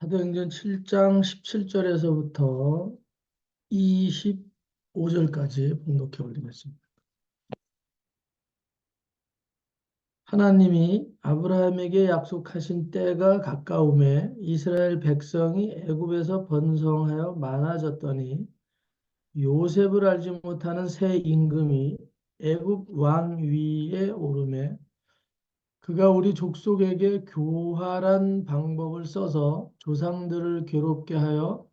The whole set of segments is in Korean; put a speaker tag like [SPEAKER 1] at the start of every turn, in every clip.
[SPEAKER 1] 사도행전 7장 17절에서부터 25절까지 봉독해 올리겠습니다. 하나님이 아브라함에게 약속하신 때가 가까움에 이스라엘 백성이 애굽에서 번성하여 많아졌더니 요셉을 알지 못하는 새 임금이 애굽 왕 위에 오르매 그가 우리 족속에게 교활한 방법을 써서 조상들을 괴롭게 하여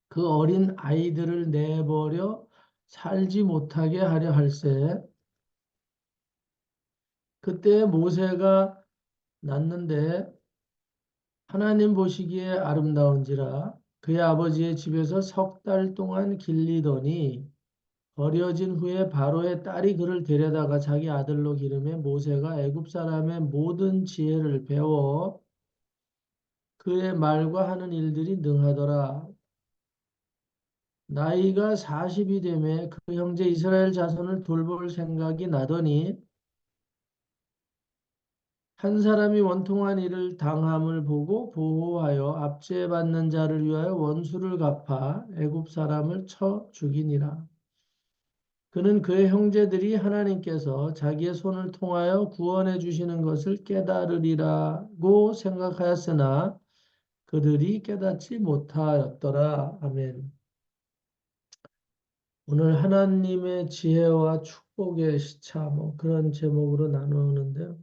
[SPEAKER 1] 그 어린 아이들을 내버려 살지 못하게 하려 할세. 그때 모세가 낳는데 하나님 보시기에 아름다운지라 그의 아버지의 집에서 석 달 동안 길리더니 버려진 후에 바로의 딸이 그를 데려다가 자기 아들로 기르매 모세가 애굽 사람의 모든 지혜를 배워 그의 말과 하는 일들이 능하더라. 나이가 40이 되매 그 형제 이스라엘 자손을 돌볼 생각이 나더니 한 사람이 원통한 일을 당함을 보고 보호하여 압제받는 자를 위하여 원수를 갚아 애굽 사람을 쳐 죽이니라. 그는 그의 형제들이 하나님께서 자기의 손을 통하여 구원해 주시는 것을 깨달으리라고 생각하였으나 그들이 깨닫지 못하였더라. 아멘. 오늘 하나님의 지혜와 축복의 시차 뭐 그런 제목으로 나누는데요.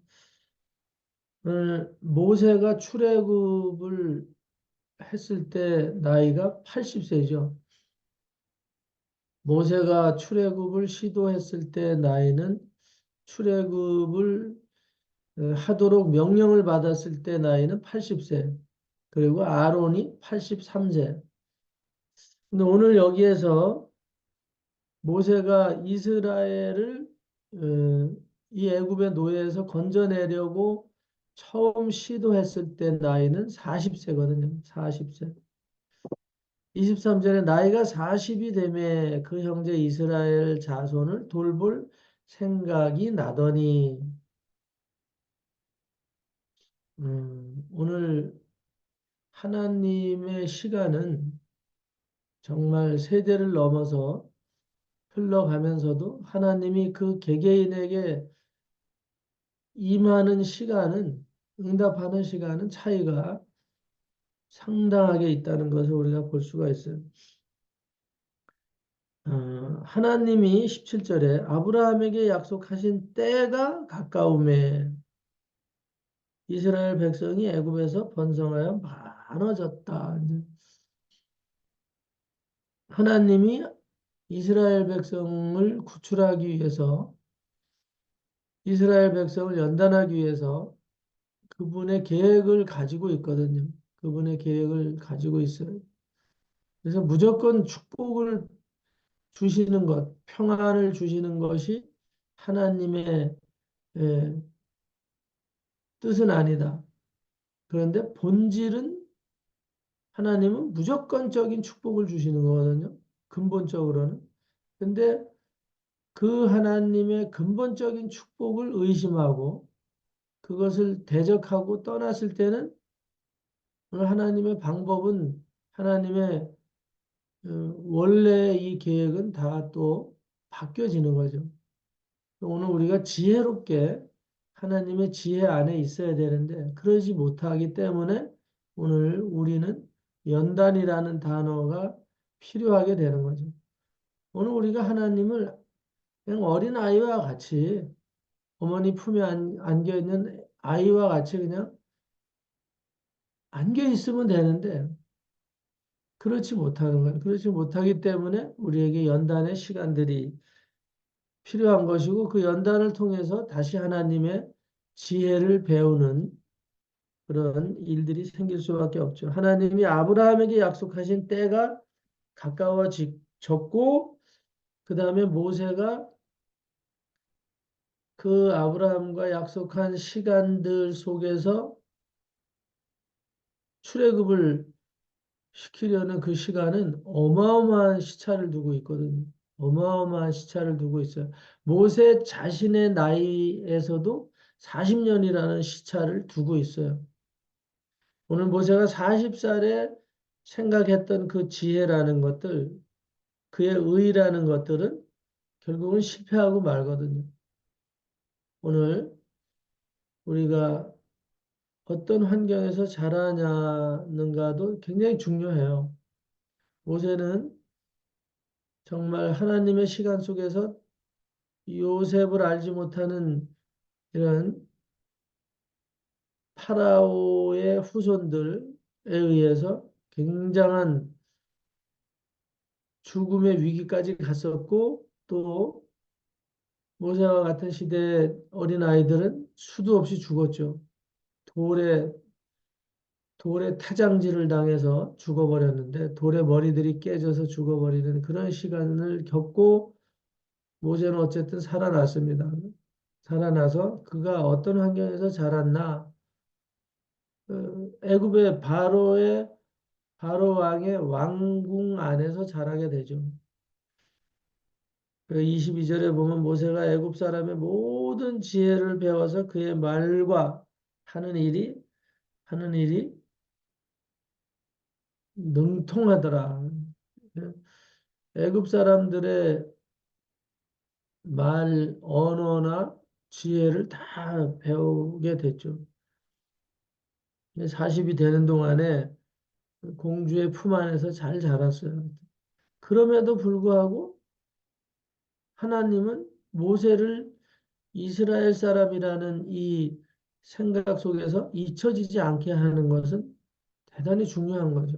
[SPEAKER 1] 오늘 모세가 출애굽을 했을 때 나이가 80세죠. 모세가 출애굽을 시도했을 때 나이는 출애굽을 하도록 명령을 받았을 때 나이는 80세. 그리고 아론이 83세. 근데 오늘 여기에서 모세가 이스라엘을 이 애굽의 노예에서 건져내려고 처음 시도했을 때 나이는 40세거든요. 40세. 23절에 나이가 40이 되매 그 형제 이스라엘 자손을 돌볼 생각이 나더니 오늘 하나님의 시간은 정말 세대를 넘어서 흘러가면서도 하나님이 그 개개인에게 임하는 시간은 응답하는 시간은 차이가 상당하게 있다는 것을 우리가 볼 수가 있어요. 하나님이 17절에 아브라함에게 약속하신 때가 가까움에 이스라엘 백성이 애굽에서 번성하여 많아졌다. 하나님이 이스라엘 백성을 구출하기 위해서 이스라엘 백성을 연단하기 위해서 그분의 계획을 가지고 있거든요. 그분의 계획을 가지고 있어요. 그래서 무조건 축복을 주시는 것, 평안을 주시는 것이 하나님의 뜻은 아니다. 그런데 본질은 하나님은 무조건적인 축복을 주시는 거거든요. 근본적으로는. 근데 그 하나님의 근본적인 축복을 의심하고 그것을 대적하고 떠났을 때는 오늘 하나님의 방법은 하나님의 원래 이 계획은 다 또 바뀌어지는 거죠. 오늘 우리가 지혜롭게 하나님의 지혜 안에 있어야 되는데 그러지 못하기 때문에 오늘 우리는 연단이라는 단어가 필요하게 되는 거죠. 오늘 우리가 하나님을 그냥 어린 아이와 같이 어머니 품에 안겨 있는 아이와 같이 그냥 안겨 있으면 되는데 그렇지 못하는 거예요. 그렇지 못하기 때문에 우리에게 연단의 시간들이 필요한 것이고 그 연단을 통해서 다시 하나님의 지혜를 배우는 그런 일들이 생길 수밖에 없죠. 하나님이 아브라함에게 약속하신 때가 가까워졌고 그 다음에 모세가 그 아브라함과 약속한 시간들 속에서 출애굽을 시키려는 그 시간은 어마어마한 시차를 두고 있거든요. 어마어마한 시차를 두고 있어요. 모세 자신의 나이에서도 40년이라는 시차를 두고 있어요. 오늘 모세가 40살에 생각했던 그 지혜라는 것들, 그의 의라는 것들은 결국은 실패하고 말거든요. 오늘 우리가 어떤 환경에서 자라냐는가도 굉장히 중요해요. 모세는 정말 하나님의 시간 속에서 요셉을 알지 못하는 이런 파라오의 후손들에 의해서 굉장한 죽음의 위기까지 갔었고, 또 모세와 같은 시대의 어린아이들은 수도 없이 죽었죠. 돌에 돌에 타장질을 당해서 죽어버렸는데, 돌의 머리들이 깨져서 죽어버리는 그런 시간을 겪고 모세는 어쨌든 살아났습니다. 살아나서 그가 어떤 환경에서 자랐나? 애굽의 바로 왕의 왕궁 안에서 자라게 되죠. 그 22절에 보면 모세가 애굽 사람의 모든 지혜를 배워서 그의 말과 하는 일이 하는 일이 능통하더라. 애굽 사람들의 말, 언어나 지혜를 다 배우게 됐죠. 40이 되는 동안에 공주의 품 안에서 잘 자랐어요. 그럼에도 불구하고 하나님은 모세를 이스라엘 사람이라는 이 생각 속에서 잊혀지지 않게 하는 것은 대단히 중요한 거죠.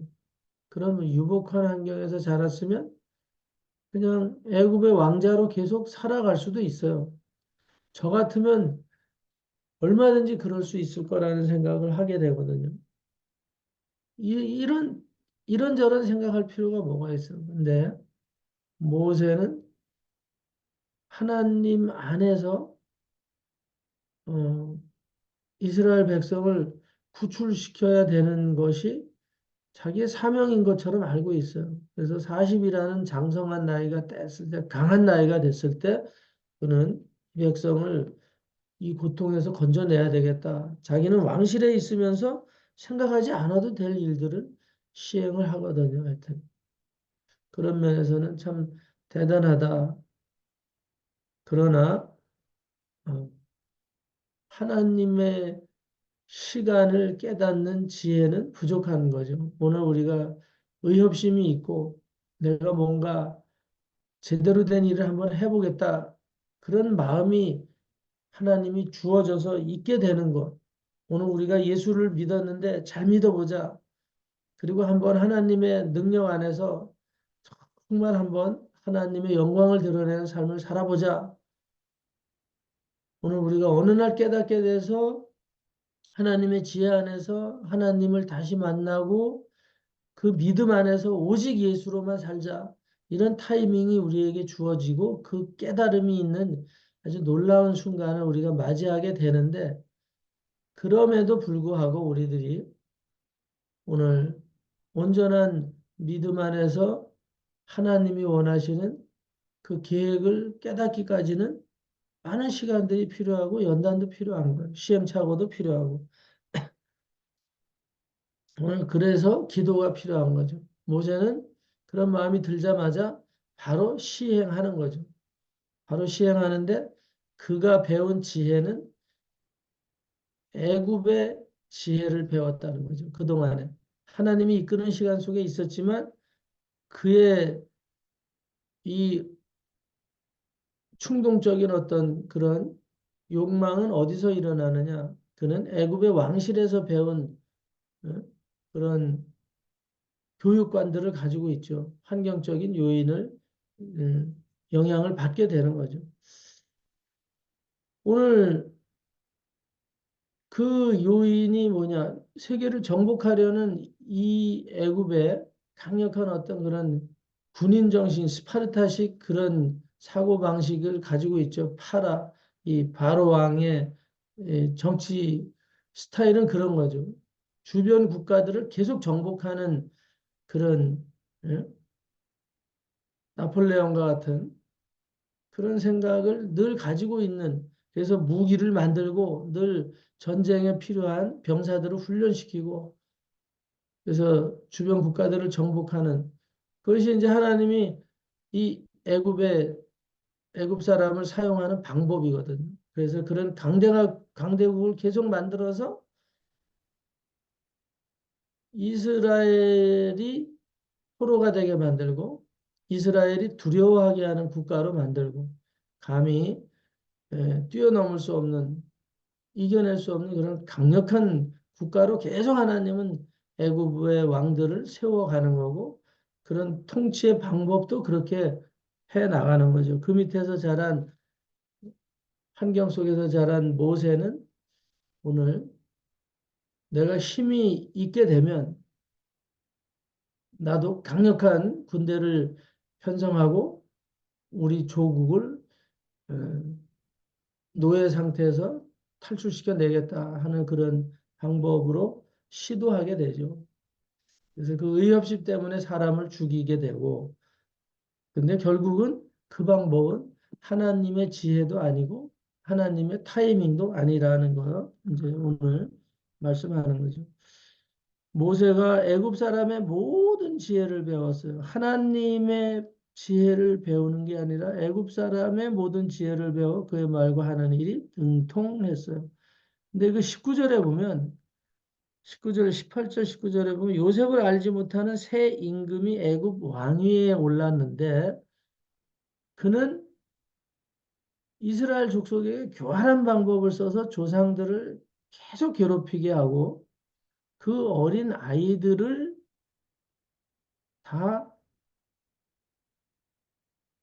[SPEAKER 1] 그러면 유복한 환경에서 자랐으면 그냥 애굽의 왕자로 계속 살아갈 수도 있어요. 저 같으면 얼마든지 그럴 수 있을 거라는 생각을 하게 되거든요. 이런 이런저런 생각할 필요가 뭐가 있어요. 근데 모세는 하나님 안에서 어, 이스라엘 백성을 구출시켜야 되는 것이 자기의 사명인 것처럼 알고 있어요. 그래서 40이라는 장성한 나이가 됐을 때, 강한 나이가 됐을 때, 그는 이 백성을 이 고통에서 건져내야 되겠다. 자기는 왕실에 있으면서 생각하지 않아도 될 일들을 시행을 하거든요. 하여튼. 그런 면에서는 참 대단하다. 그러나, 어, 하나님의 시간을 깨닫는 지혜는 부족한 거죠. 오늘 우리가 의협심이 있고 내가 뭔가 제대로 된 일을 한번 해보겠다. 그런 마음이 하나님이 주어져서 있게 되는 것. 오늘 우리가 예수를 믿었는데 잘 믿어보자. 그리고 한번 하나님의 능력 안에서 정말 한번 하나님의 영광을 드러내는 삶을 살아보자. 오늘 우리가 어느 날 깨닫게 돼서 하나님의 지혜 안에서 하나님을 다시 만나고 그 믿음 안에서 오직 예수로만 살자. 이런 타이밍이 우리에게 주어지고 그 깨달음이 있는 아주 놀라운 순간을 우리가 맞이하게 되는데, 그럼에도 불구하고 우리들이 오늘 온전한 믿음 안에서 하나님이 원하시는 그 계획을 깨닫기까지는 많은 시간들이 필요하고 연단도 필요한 거예요. 시행착오도 필요하고. 오늘 그래서 기도가 필요한 거죠. 모세는 그런 마음이 들자마자 바로 시행하는 거죠. 바로 시행하는데 그가 배운 지혜는 애굽의 지혜를 배웠다는 거죠. 그동안에. 하나님이 이끄는 시간 속에 있었지만 그의 이 충동적인 어떤 그런 욕망은 어디서 일어나느냐? 그는 애굽의 왕실에서 배운 어? 그런 교육관들을 가지고 있죠. 환경적인 요인을 영향을 받게 되는 거죠. 오늘 그 요인이 뭐냐? 세계를 정복하려는 이 애굽의 강력한 어떤 그런 군인 정신, 스파르타식 그런 사고 방식을 가지고 있죠. 이 바로 왕의 정치 스타일은 그런 거죠. 주변 국가들을 계속 정복하는 그런 예? 나폴레옹과 같은 그런 생각을 늘 가지고 있는, 그래서 무기를 만들고 늘 전쟁에 필요한 병사들을 훈련시키고 그래서 주변 국가들을 정복하는 그것이 이제 하나님이 이 애굽 사람을 사용하는 방법이거든요. 그래서 그런 강대국을 계속 만들어서 이스라엘이 포로가 되게 만들고 이스라엘이 두려워하게 하는 국가로 만들고 감히 뛰어넘을 수 없는 이겨낼 수 없는 그런 강력한 국가로 계속 하나님은 애굽의 왕들을 세워가는 거고 그런 통치의 방법도 그렇게 해 나가는 거죠. 그 밑에서 자란 환경 속에서 자란 모세는 오늘 내가 힘이 있게 되면 나도 강력한 군대를 편성하고 우리 조국을 어, 노예 상태에서 탈출시켜 내겠다 하는 그런 방법으로 시도하게 되죠. 그래서 그 의협심 때문에 사람을 죽이게 되고, 근데 결국은 그 방법은 하나님의 지혜도 아니고 하나님의 타이밍도 아니라는 거 이제 오늘 말씀하는 거죠. 모세가 애굽 사람의 모든 지혜를 배웠어요. 하나님의 지혜를 배우는 게 아니라 애굽 사람의 모든 지혜를 배워 그의 말과 하는 일이 등통했어요. 근데 그 19절에 보면 19절, 18절, 19절에 보면 요셉을 알지 못하는 새 임금이 애굽 왕위에 올랐는데 그는 이스라엘 족속에게 교활한 방법을 써서 조상들을 계속 괴롭히게 하고 그 어린 아이들을 다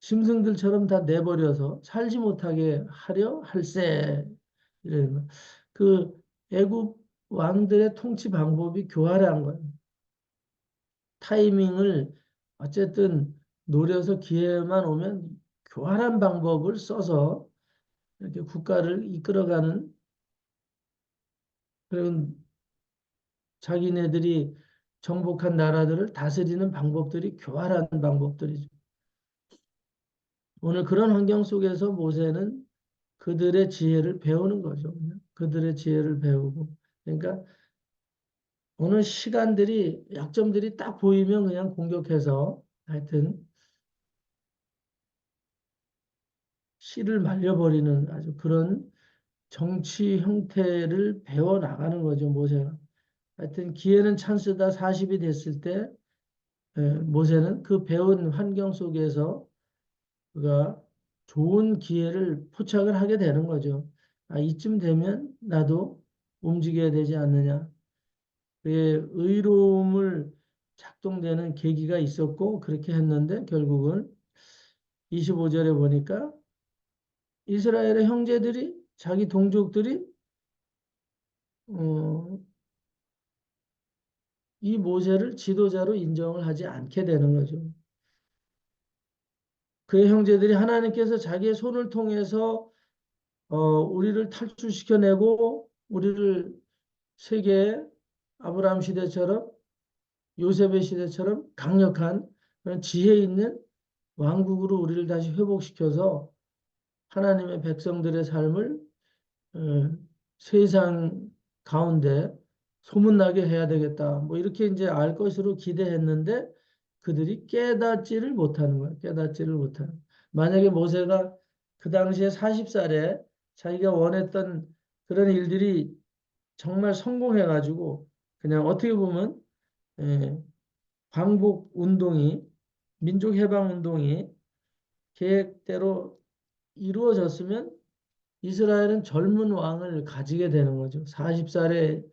[SPEAKER 1] 짐승들처럼 다 내버려서 살지 못하게 하려 할세. 이래는 거. 그 애굽 왕들의 통치 방법이 교활한 거예요. 타이밍을 어쨌든 노려서 기회만 오면 교활한 방법을 써서 이렇게 국가를 이끌어가는 그런 자기네들이 정복한 나라들을 다스리는 방법들이 교활한 방법들이죠. 오늘 그런 환경 속에서 모세는 그들의 지혜를 배우는 거죠. 그냥. 그들의 지혜를 배우고. 그러니까 어느 시간들이 약점들이 딱 보이면 그냥 공격해서 하여튼 씨를 말려버리는 아주 그런 정치 형태를 배워 나가는 거죠, 모세가. 하여튼 기회는 찬스다 40이 됐을 때 모세는 그 배운 환경 속에서 그가 좋은 기회를 포착을 하게 되는 거죠. 아, 이쯤 되면 나도 움직여야 되지 않느냐. 그의 의로움을 작동되는 계기가 있었고 그렇게 했는데 결국은 25절에 보니까 이스라엘의 형제들이 자기 동족들이 어, 이 모세를 지도자로 인정을 하지 않게 되는 거죠. 그의 형제들이 하나님께서 자기의 손을 통해서 우리를 탈출시켜내고 우리를 세계의 아브라함 시대처럼 요셉의 시대처럼 강력한 그런 지혜 있는 왕국으로 우리를 다시 회복시켜서 하나님의 백성들의 삶을 어, 세상 가운데 소문나게 해야 되겠다. 뭐 이렇게 이제 알 것으로 기대했는데 그들이 깨닫지를 못하는 거예요. 깨닫지를 못하는. 만약에 모세가 그 당시에 40살에 자기가 원했던 그런 일들이 정말 성공해가지고 그냥 어떻게 보면 예, 광복 운동이 민족 해방 운동이 계획대로 이루어졌으면 이스라엘은 젊은 왕을 가지게 되는 거죠. 40살의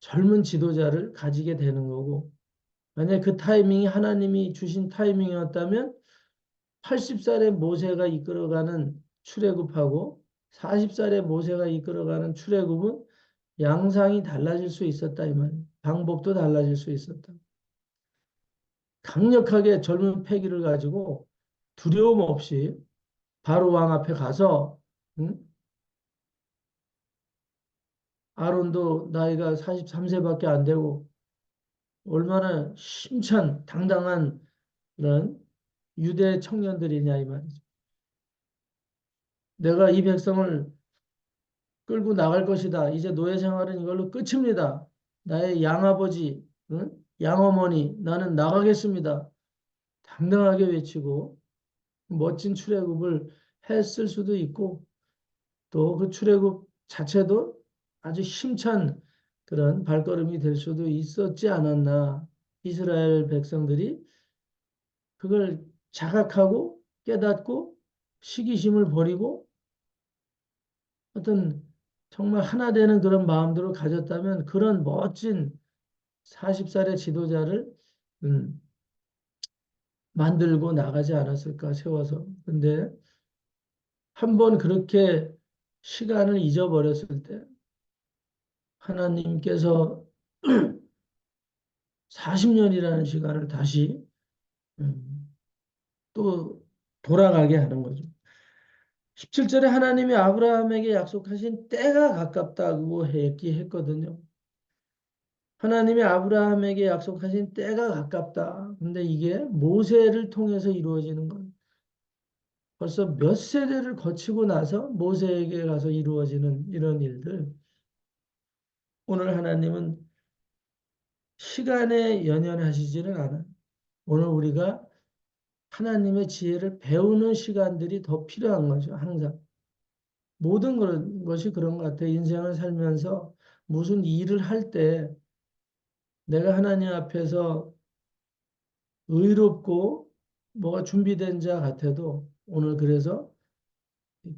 [SPEAKER 1] 젊은 지도자를 가지게 되는 거고, 만약 그 타이밍이 하나님이 주신 타이밍이었다면 80살의 모세가 이끌어가는 출애굽하고 40살의 모세가 이끌어가는 출애굽은 양상이 달라질 수 있었다 이 말이에요. 방법도 달라질 수 있었다. 강력하게 젊은 패기를 가지고 두려움 없이 바로 왕 앞에 가서 응? 아론도 나이가 43세밖에 안 되고 얼마나 힘찬 당당한 그런 유대 청년들이냐 이 말이죠. 내가 이 백성을 끌고 나갈 것이다. 이제 노예 생활은 이걸로 끝입니다. 나의 양아버지 응? 양어머니 나는 나가겠습니다. 당당하게 외치고 멋진 출애굽을 했을 수도 있고 또 그 출애굽 자체도 아주 힘찬 그런 발걸음이 될 수도 있었지 않았나. 이스라엘 백성들이 그걸 자각하고 깨닫고 시기심을 버리고 어떤 정말 하나 되는 그런 마음들을 가졌다면 그런 멋진 40살의 지도자를 음, 만들고 나가지 않았을까 세워서. 근데 한번 그렇게 시간을 잊어버렸을 때 하나님께서 40년이라는 시간을 다시 음, 또 돌아가게 하는 거죠. 17절에 하나님이 아브라함에게 약속하신 때가 가깝다고 얘기했거든요. 하나님이 아브라함에게 약속하신 때가 가깝다. 근데 이게 모세를 통해서 이루어지는 거예요. 벌써 몇 세대를 거치고 나서 모세에게 가서 이루어지는 이런 일들. 오늘 하나님은 시간에 연연하시지는 않아요. 오늘 우리가 하나님의 지혜를 배우는 시간들이 더 필요한 거죠. 항상. 모든 그런 것이 그런 것 같아요. 인생을 살면서 무슨 일을 할 때 내가 하나님 앞에서 의롭고 뭐가 준비된 자 같아도 오늘 그래서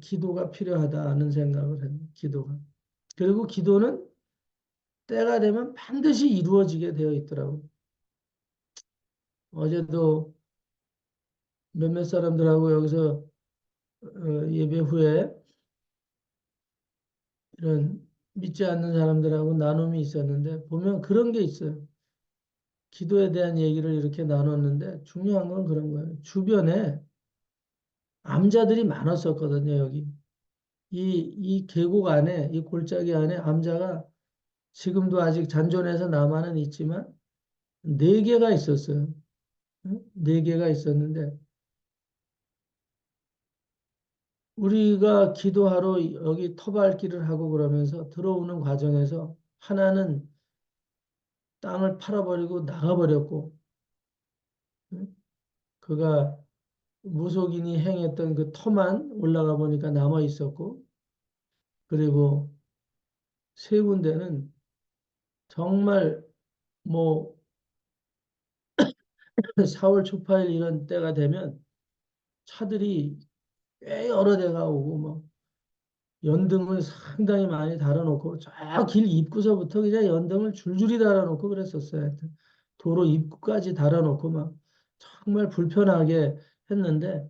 [SPEAKER 1] 기도가 필요하다는 생각을 해요. 기도가. 그리고 기도는 때가 되면 반드시 이루어지게 되어 있더라고요. 어제도 몇몇 사람들하고 여기서 예배 후에 이런 믿지 않는 사람들하고 나눔이 있었는데 보면 그런 게 있어요. 기도에 대한 얘기를 이렇게 나눴는데 중요한 건 그런 거예요. 주변에 암자들이 많았었거든요, 여기. 이 계곡 안에, 이 골짜기 안에 암자가 지금도 아직 잔존해서 남아는 있지만 네 개가 있었어요. 응? 네 개가 있었는데 우리가 기도하러 여기 터밟기를 하고 그러면서 들어오는 과정에서 하나는 땅을 팔아버리고 나가버렸고 응? 그가 무속인이 행했던 그 터만 올라가 보니까 남아 있었고 그리고 세 군데는 정말 뭐 4월 초파일 이런 때가 되면 차들이 꽤 여러 대가 오고 뭐 연등을 상당히 많이 달아놓고 저 길 입구서부터 그냥 연등을 줄줄이 달아놓고 그랬었어요. 하여튼 도로 입구까지 달아놓고 막 정말 불편하게 했는데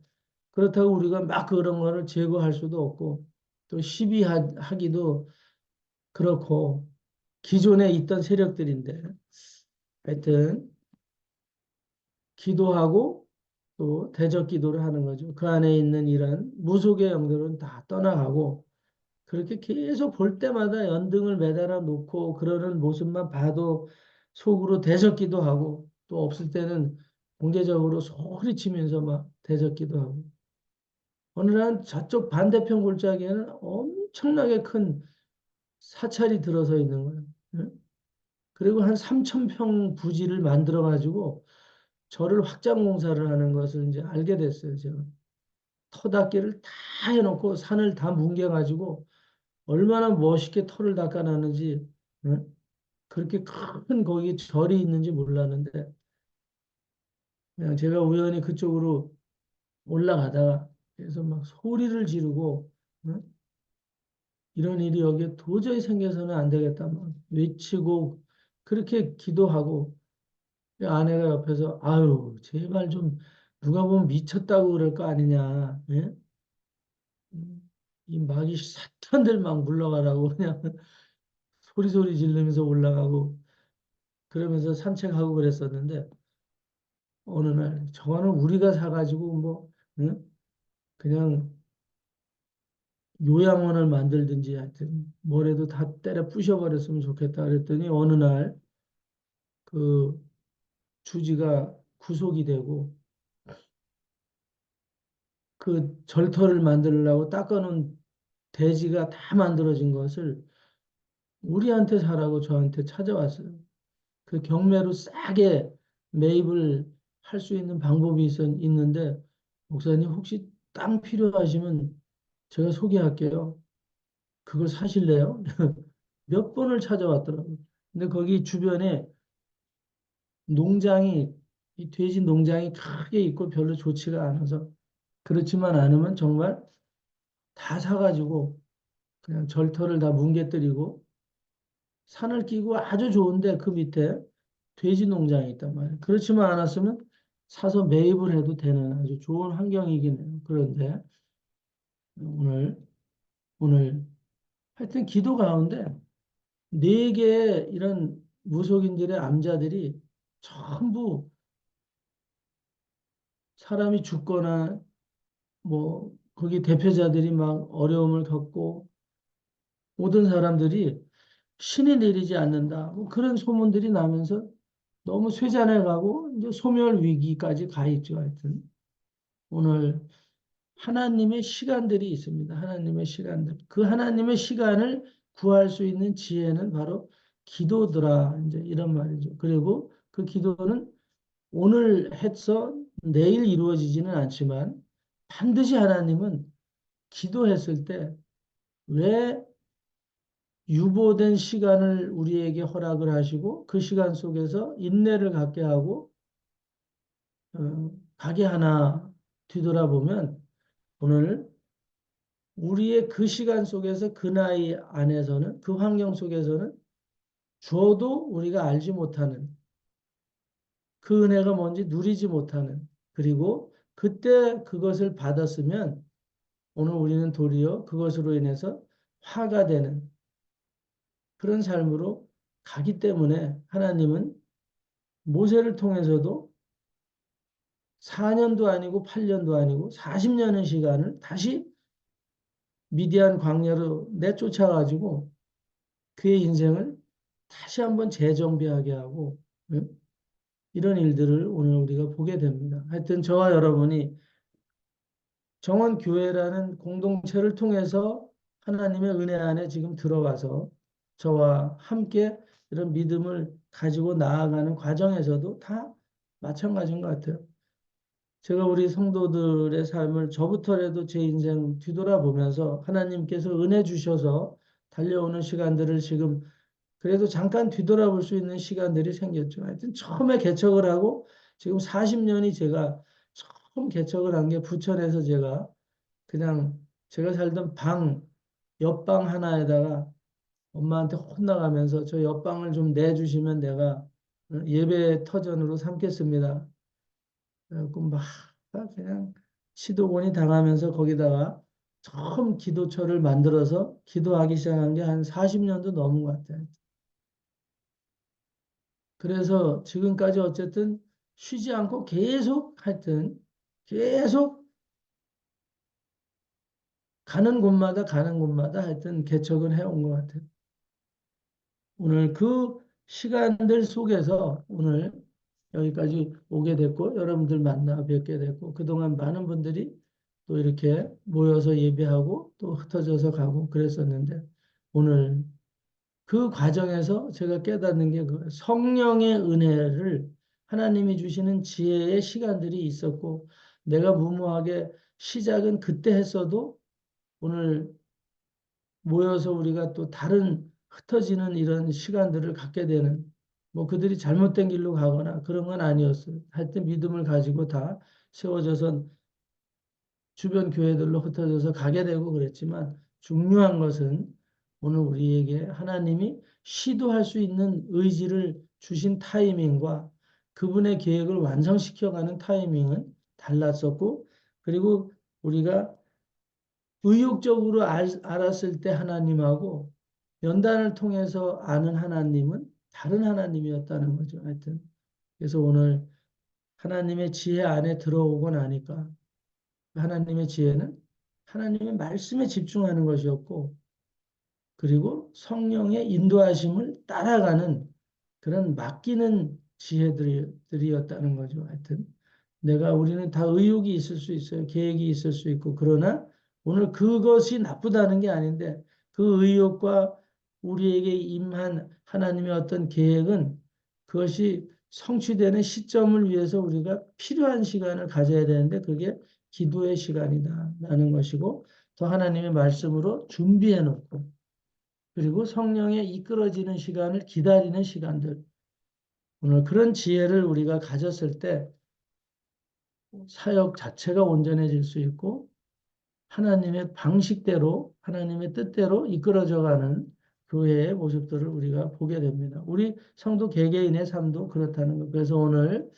[SPEAKER 1] 그렇다고 우리가 막 그런 거를 제거할 수도 없고 또 시비하기도 그렇고 기존에 있던 세력들인데 하여튼 기도하고 또 대적 기도를 하는 거죠. 그 안에 있는 이런 무속의 영들은 다 떠나가고 그렇게 계속 볼 때마다 연등을 매달아 놓고 그러는 모습만 봐도 속으로 대적 기도하고 또 없을 때는 공개적으로 소리치면서 막 대적 기도하고 어느 날 저쪽 반대편 골짜기에는 엄청나게 큰 사찰이 들어서 있는 거예요. 응? 그리고 한 3천 평 부지를 만들어 가지고 절을 확장 공사를 하는 것을 이제 알게 됐어요, 제가. 터닦기를 다 해놓고 산을 다 뭉개가지고 얼마나 멋있게 터를 닦아놨는지, 응? 그렇게 큰 거기 절이 있는지 몰랐는데, 그냥 제가 우연히 그쪽으로 올라가다가, 그래서 막 소리를 지르고, 응? 이런 일이 여기에 도저히 생겨서는 안 되겠다, 막 외치고, 그렇게 기도하고, 아내가 옆에서, 아유, 제발 좀, 누가 보면 미쳤다고 그럴 거 아니냐, 예? 이 마귀 사탄들 막 물러가라고 그냥 소리 지르면서 올라가고 그러면서 산책하고 그랬었는데 어느 날 저거는 우리가 사가지고 뭐 응? 그냥 요양원을 만들든지 하여튼 뭐래도 다 때려 부셔버렸으면 좋겠다 그랬더니 어느 날 그 주지가 구속이 되고 그 절터를 만들려고 닦아놓은 대지가 다 만들어진 것을 우리한테 사라고 저한테 찾아왔어요. 그 경매로 싸게 매입을 할 수 있는 방법이 있는데, 목사님 혹시 땅 필요하시면 제가 소개할게요. 그걸 사실래요? 몇 번을 찾아왔더라고요. 근데 거기 주변에 농장이, 이 돼지 농장이 크게 있고 별로 좋지가 않아서, 그렇지만 않으면 정말 다 사가지고 그냥 절터를 다 뭉개뜨리고 산을 끼고 아주 좋은데 그 밑에 돼지 농장이 있단 말이에요. 그렇지만 않았으면 사서 매입을 해도 되는 아주 좋은 환경이긴 해요. 그런데 오늘, 오늘 하여튼 기도 가운데 네 개의 이런 무속인들의 암자들이 전부 사람이 죽거나 뭐 거기 대표자들이 막 어려움을 겪고 모든 사람들이 신이 내리지 않는다. 뭐 그런 소문들이 나면서 너무 쇠잔해 가고 이제 소멸 위기까지 가 있죠. 하여튼 오늘 하나님의 시간들이 있습니다. 하나님의 시간들. 그 하나님의 시간을 구할 수 있는 지혜는 바로 기도더라. 이제 이런 말이죠. 그리고 그 기도는 오늘 해서 내일 이루어지지는 않지만 반드시 하나님은 기도했을 때 왜 유보된 시간을 우리에게 허락을 하시고 그 시간 속에서 인내를 갖게 하고 가게 하나 뒤돌아보면 오늘 우리의 그 시간 속에서 그 나이 안에서는 그 환경 속에서는 주어도 우리가 알지 못하는 그 은혜가 뭔지 누리지 못하는 그리고 그때 그것을 받았으면 오늘 우리는 도리어 그것으로 인해서 화가 되는 그런 삶으로 가기 때문에 하나님은 모세를 통해서도 4년도 아니고 8년도 아니고 40년의 시간을 다시 미디안 광야로 내쫓아가지고 그의 인생을 다시 한번 재정비하게 하고 응? 이런 일들을 오늘 우리가 보게 됩니다. 하여튼 저와 여러분이 정원교회라는 공동체를 통해서 하나님의 은혜 안에 지금 들어와서 저와 함께 이런 믿음을 가지고 나아가는 과정에서도 다 마찬가지인 것 같아요. 제가 우리 성도들의 삶을 저부터라도 제 인생 뒤돌아보면서 하나님께서 은혜 주셔서 달려오는 시간들을 지금 그래도 잠깐 뒤돌아볼 수 있는 시간들이 생겼죠. 하여튼 처음에 개척을 하고 지금 40년이 제가 처음 개척을 한 게 부천에서 제가 그냥 제가 살던 옆방 하나에다가 엄마한테 혼나가면서 저 옆방을 좀 내주시면 내가 예배 터전으로 삼겠습니다. 그래갖고 막 그냥 시도곤이 당하면서 거기다가 처음 기도처를 만들어서 기도하기 시작한 게 한 40년도 넘은 것 같아요. 그래서 지금까지 어쨌든 쉬지 않고 계속 하여튼 계속 가는 곳마다 하여튼 개척은 해온 것 같아요. 오늘 그 시간들 속에서 오늘 여기까지 오게 됐고 여러분들 만나 뵙게 됐고 그동안 많은 분들이 또 이렇게 모여서 예배하고 또 흩어져서 가고 그랬었는데 오늘 그 과정에서 제가 깨닫는 게 그 성령의 은혜를 하나님이 주시는 지혜의 시간들이 있었고 내가 무모하게 시작은 그때 했어도 오늘 모여서 우리가 또 다른 흩어지는 이런 시간들을 갖게 되는 뭐 그들이 잘못된 길로 가거나 그런 건 아니었어요. 하여튼 믿음을 가지고 다 세워져서 주변 교회들로 흩어져서 가게 되고 그랬지만 중요한 것은 오늘 우리에게 하나님이 시도할 수 있는 의지를 주신 타이밍과 그분의 계획을 완성시켜가는 타이밍은 달랐었고 그리고 우리가 의욕적으로 알았을 때 하나님하고 연단을 통해서 아는 하나님은 다른 하나님이었다는 거죠. 하여튼 그래서 오늘 하나님의 지혜 안에 들어오고 나니까 하나님의 지혜는 하나님의 말씀에 집중하는 것이었고 그리고 성령의 인도하심을 따라가는 그런 맡기는 지혜들이었다는 거죠. 하여튼 우리는 다 의욕이 있을 수 있어요. 계획이 있을 수 있고 그러나 오늘 그것이 나쁘다는 게 아닌데 그 의욕과 우리에게 임한 하나님의 어떤 계획은 그것이 성취되는 시점을 위해서 우리가 필요한 시간을 가져야 되는데 그게 기도의 시간이다라는 것이고 또 하나님의 말씀으로 준비해 놓고 그리고 성령에 이끌어지는 시간을 기다리는 시간들 오늘 그런 지혜를 우리가 가졌을 때 사역 자체가 온전해질 수 있고 하나님의 방식대로 하나님의 뜻대로 이끌어져가는 교회의 모습들을 우리가 보게 됩니다. 우리 성도 개개인의 삶도 그렇다는 것. 그래서 오늘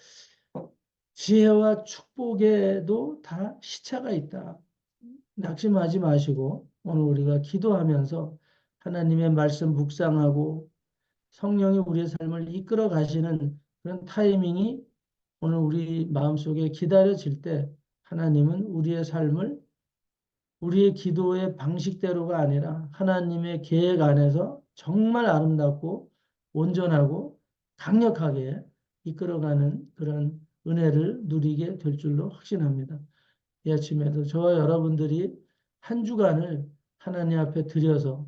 [SPEAKER 1] 지혜와 축복에도 다 시차가 있다. 낙심하지 마시고 오늘 우리가 기도하면서 하나님의 말씀 묵상하고 성령이 우리의 삶을 이끌어 가시는 그런 타이밍이 오늘 우리 마음속에 기다려질 때 하나님은 우리의 삶을 우리의 기도의 방식대로가 아니라 하나님의 계획 안에서 정말 아름답고 온전하고 강력하게 이끌어가는 그런 은혜를 누리게 될 줄로 확신합니다. 이 아침에도 저와 여러분들이 한 주간을 하나님 앞에 드려서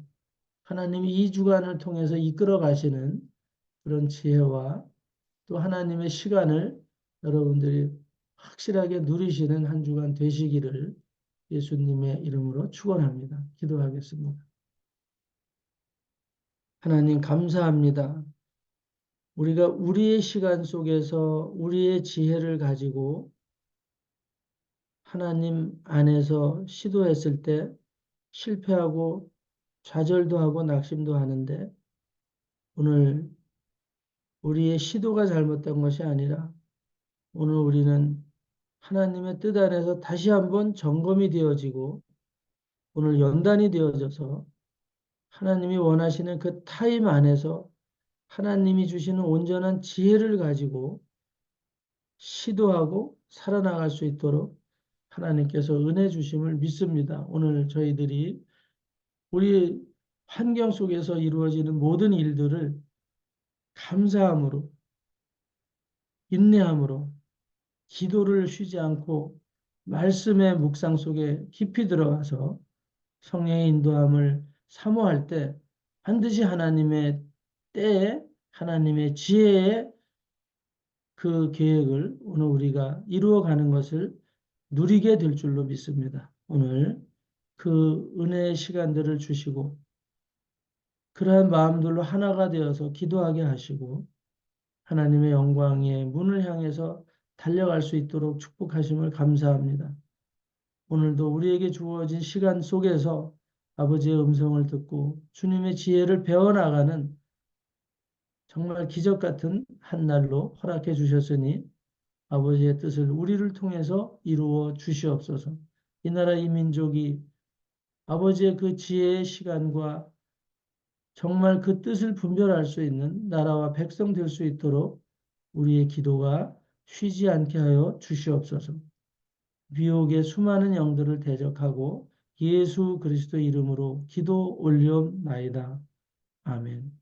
[SPEAKER 1] 하나님이 이 주간을 통해서 이끌어 가시는 그런 지혜와 또 하나님의 시간을 여러분들이 확실하게 누리시는 한 주간 되시기를 예수님의 이름으로 축원합니다. 기도하겠습니다. 하나님 감사합니다. 우리가 우리의 시간 속에서 우리의 지혜를 가지고 하나님 안에서 시도했을 때 실패하고 좌절도 하고 낙심도 하는데 오늘 우리의 시도가 잘못된 것이 아니라 오늘 우리는 하나님의 뜻 안에서 다시 한번 점검이 되어지고 오늘 연단이 되어져서 하나님이 원하시는 그 타임 안에서 하나님이 주시는 온전한 지혜를 가지고 시도하고 살아나갈 수 있도록 하나님께서 은혜 주심을 믿습니다. 오늘 저희들이 우리 환경 속에서 이루어지는 모든 일들을 감사함으로, 인내함으로, 기도를 쉬지 않고 말씀의 묵상 속에 깊이 들어가서 성령의 인도함을 사모할 때 반드시 하나님의 때에 하나님의 지혜에 그 계획을 오늘 우리가 이루어가는 것을 누리게 될 줄로 믿습니다. 오늘 그 은혜의 시간들을 주시고 그러한 마음들로 하나가 되어서 기도하게 하시고 하나님의 영광의 문을 향해서 달려갈 수 있도록 축복하심을 감사합니다. 오늘도 우리에게 주어진 시간 속에서 아버지의 음성을 듣고 주님의 지혜를 배워나가는 정말 기적 같은 한 날로 허락해 주셨으니 아버지의 뜻을 우리를 통해서 이루어 주시옵소서. 이 나라 이 민족이 아버지의 그 지혜의 시간과 정말 그 뜻을 분별할 수 있는 나라와 백성 될 수 있도록 우리의 기도가 쉬지 않게 하여 주시옵소서. 미혹의 수많은 영들을 대적하고 예수 그리스도 이름으로 기도 올리옵나이다. 아멘.